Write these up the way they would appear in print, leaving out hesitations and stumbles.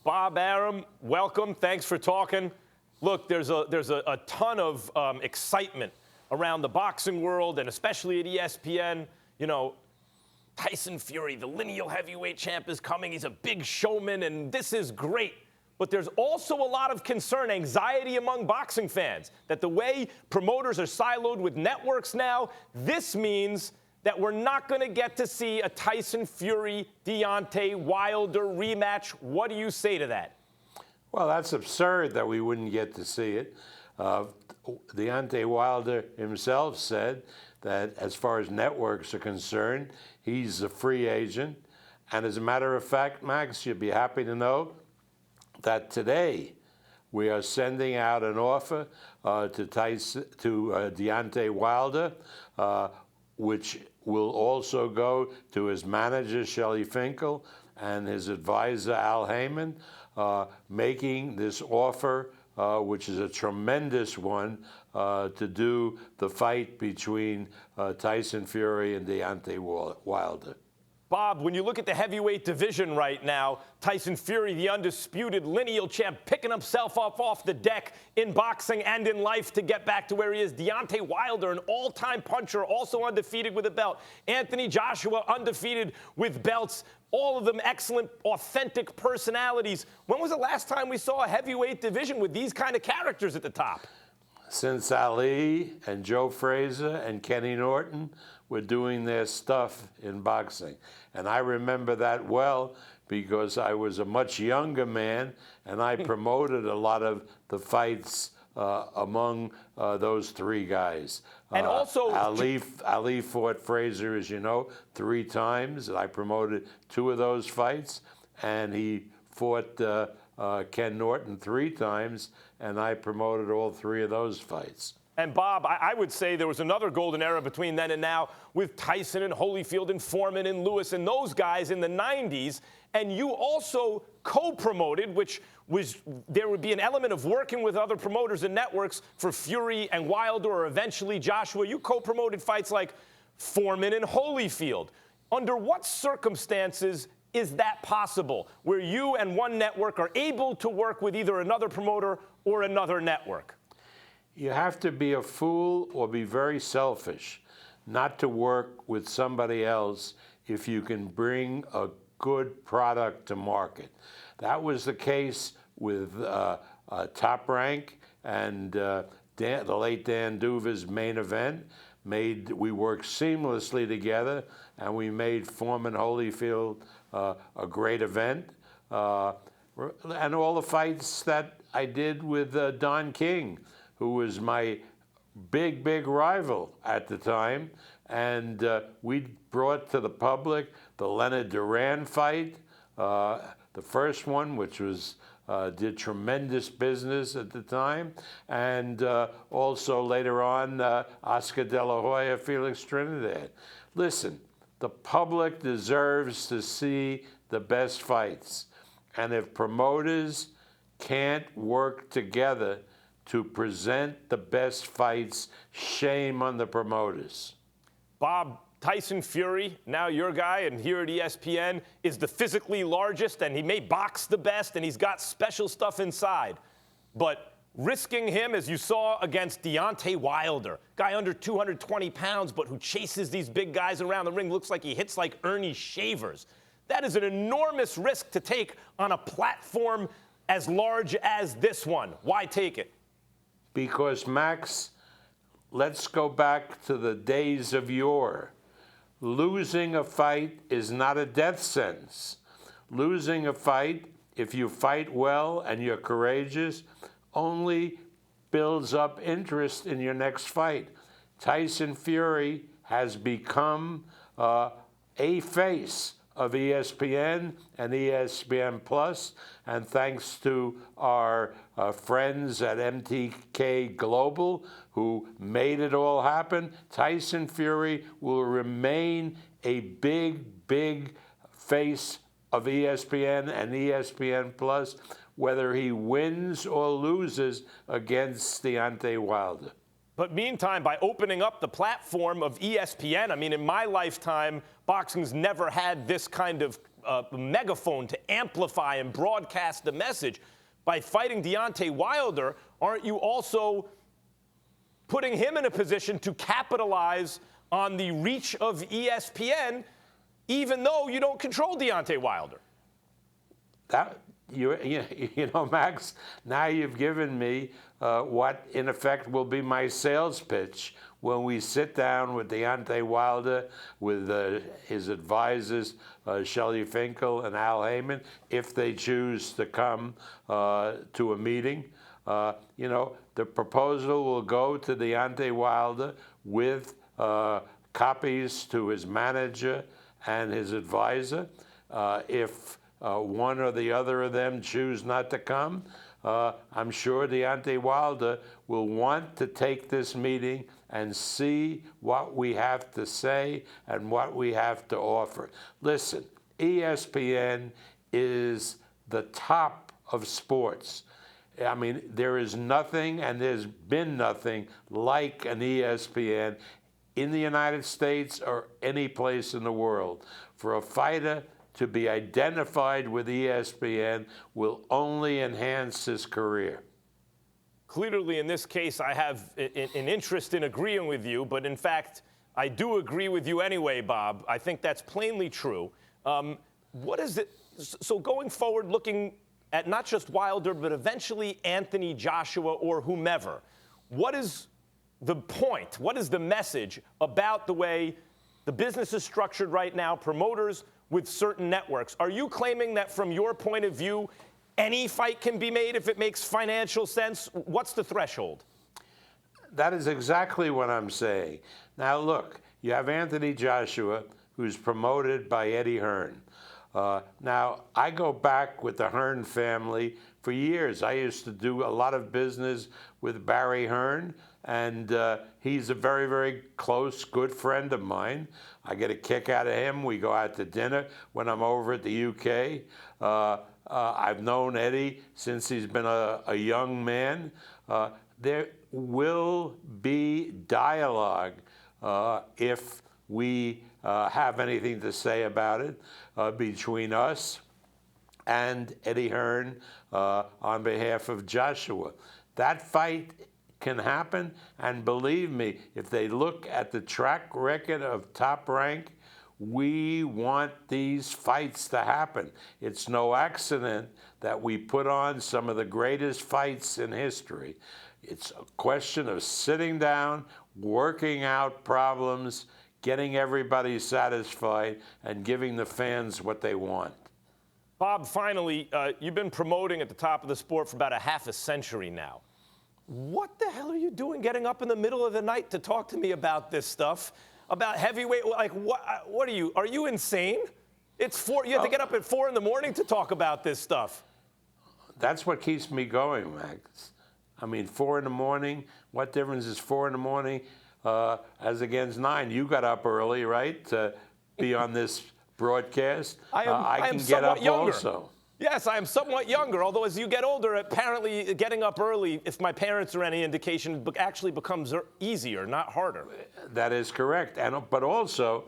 Bob Arum, welcome. Thanks for talking. Look, there's a ton of excitement around the boxing world, and especially at ESPN. You know, Tyson Fury, the lineal heavyweight champ, is coming. He's a big showman, and this is great. But there's also a lot of concern, anxiety among boxing fans, that the way promoters are siloed with networks now, this means that we're not going to get to see a Tyson Fury, Deontay Wilder rematch. What do you say to that? Well, that's absurd that we wouldn't get to see it. Deontay Wilder himself said that as far as networks are concerned, he's a free agent. And as a matter of fact, Max, you'd be happy to know that today we are sending out an offer to Deontay Wilder, which will also go to his manager, Shelley Finkel, and his advisor, Al Heyman, making this offer, which is a tremendous one, to do the fight between Tyson Fury and Deontay Wilder. Bob, when you look at the heavyweight division right now, Tyson Fury, the undisputed lineal champ, picking himself up off the deck in boxing and in life to get back to where he is. Deontay Wilder, an all-time puncher, also undefeated with a belt. Anthony Joshua, undefeated with belts. All of them excellent, authentic personalities. When was the last time we saw a heavyweight division with these kind of characters at the top? Since Ali and Joe Frazier and Kenny Norton were doing their stuff in boxing. And I remember that well because I was a much younger man and I promoted a lot of the fights among those three guys. And also, Ali fought Frazier, as you know, 3 times. And I promoted 2 of those fights. And he fought Ken Norton 3 times, and I promoted all 3 of those fights. And Bob, I would say there was another golden era between then and now with Tyson and Holyfield and Foreman and Lewis and those guys in the 90s. And you also co-promoted, which was, there would be an element of working with other promoters and networks for Fury and Wilder, or eventually Joshua. You co-promoted fights like Foreman and Holyfield. Under what circumstances is that possible, where you and one network are able to work with either another promoter or another network? You have to be a fool or be very selfish not to work with somebody else if you can bring a good product to market. That was the case with Top Rank and the late Dan Duva's Main Event. We worked seamlessly together, and we made Foreman Holyfield a great event. And all the fights that I did with Don King, who was my big rival at the time. And we brought to the public the Leonard Duran fight, the first one, which was did tremendous business at the time. And also later on, Oscar De La Hoya, Felix Trinidad. Listen, the public deserves to see the best fights. And if promoters can't work together to present the best fights, shame on the promoters. Bob, Tyson Fury, now your guy, and here at ESPN, is the physically largest, and he may box the best, and he's got special stuff inside. But risking him, as you saw against Deontay Wilder, guy under 220 pounds, but who chases these big guys around the ring, looks like he hits like Ernie Shavers. That is an enormous risk to take on a platform as large as this one. Why take it? Because, Max, let's go back to the days of yore. Losing a fight is not a death sentence. Losing a fight, if you fight well and you're courageous, only builds up interest in your next fight. Tyson Fury has become a face of ESPN and ESPN Plus, and thanks to our friends at MTK Global who made it all happen, Tyson Fury will remain a big face of ESPN and ESPN Plus, whether he wins or loses against Deontay Wilder. But meantime, by opening up the platform of ESPN, I mean, in my lifetime, boxing's never had this kind of megaphone to amplify and broadcast the message. By fighting Deontay Wilder, aren't you also putting him in a position to capitalize on the reach of ESPN, even though you don't control Deontay Wilder? You know, Max, now you've given me what, in effect, will be my sales pitch when we sit down with Deontay Wilder, with his advisors, Shelley Finkel and Al Heyman, if they choose to come to a meeting. You know, the proposal will go to Deontay Wilder with copies to his manager and his advisor. If one or the other of them choose not to come, I'm sure Deontay Wilder will want to take this meeting and see what we have to say and what we have to offer. Listen, ESPN is the top of sports. I mean, there is nothing, and there's been nothing like an ESPN in the United States or any place in the world. For a fighter to be identified with ESPN will only enhance his career. Clearly, in this case, I have an interest in agreeing with you, but in fact, I do agree with you anyway, Bob. I think that's plainly true. What is it? So going forward, looking at not just Wilder, but eventually Anthony Joshua or whomever, what is the point? What is the message about the way the business is structured right now, promoters with certain networks? Are you claiming that from your point of view, any fight can be made if it makes financial sense? What's the threshold? That is exactly what I'm saying. Now, look, you have Anthony Joshua, who's promoted by Eddie Hearn. Now, I go back with the Hearn family for years. I used to do a lot of business with Barry Hearn, and he's a very, very close, good friend of mine. I get a kick out of him. We go out to dinner when I'm over at the UK. I've known Eddie since he's been a young man. There will be dialogue if we have anything to say about it between us and Eddie Hearn on behalf of Joshua. That fight can happen, and believe me, if they look at the track record of Top Rank, we want these fights to happen. It's no accident that we put on some of the greatest fights in history. It's a question of sitting down, working out problems, getting everybody satisfied, and giving the fans what they want. Bob, finally, you've been promoting at the top of the sport for about a half a century now. What the hell are you doing getting up in the middle of the night to talk to me about this stuff? About heavyweight? Like, what are you? Are you insane? It's 4. You have to get up at 4 in the morning to talk about this stuff. That's what keeps me going, Max. I mean, 4 in the morning. What difference is 4 in the morning as against 9? You got up early, right, to be on this broadcast. I can get up younger. Also. Yes, I am somewhat younger, although as you get older, apparently getting up early, if my parents are any indication, actually becomes easier, not harder. That is correct. But also,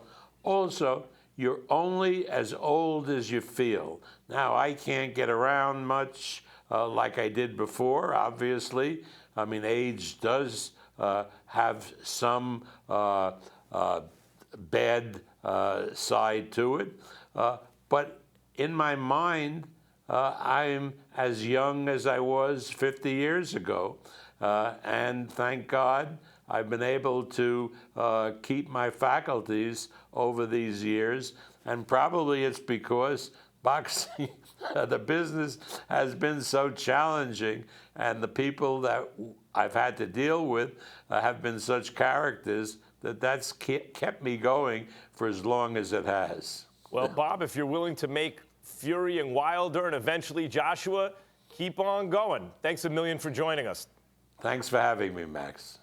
you're only as old as you feel. Now, I can't get around much like I did before, obviously. I mean, age does have some bad side to it. But in my mind, I'm as young as I was 50 years ago. And thank God I've been able to keep my faculties over these years. And probably it's because boxing, the business has been so challenging, and the people that I've had to deal with have been such characters that's kept me going for as long as it has. Well, Bob, if you're willing to make Fury and Wilder and eventually Joshua, keep on going. Thanks a million for joining us. Thanks for having me, Max.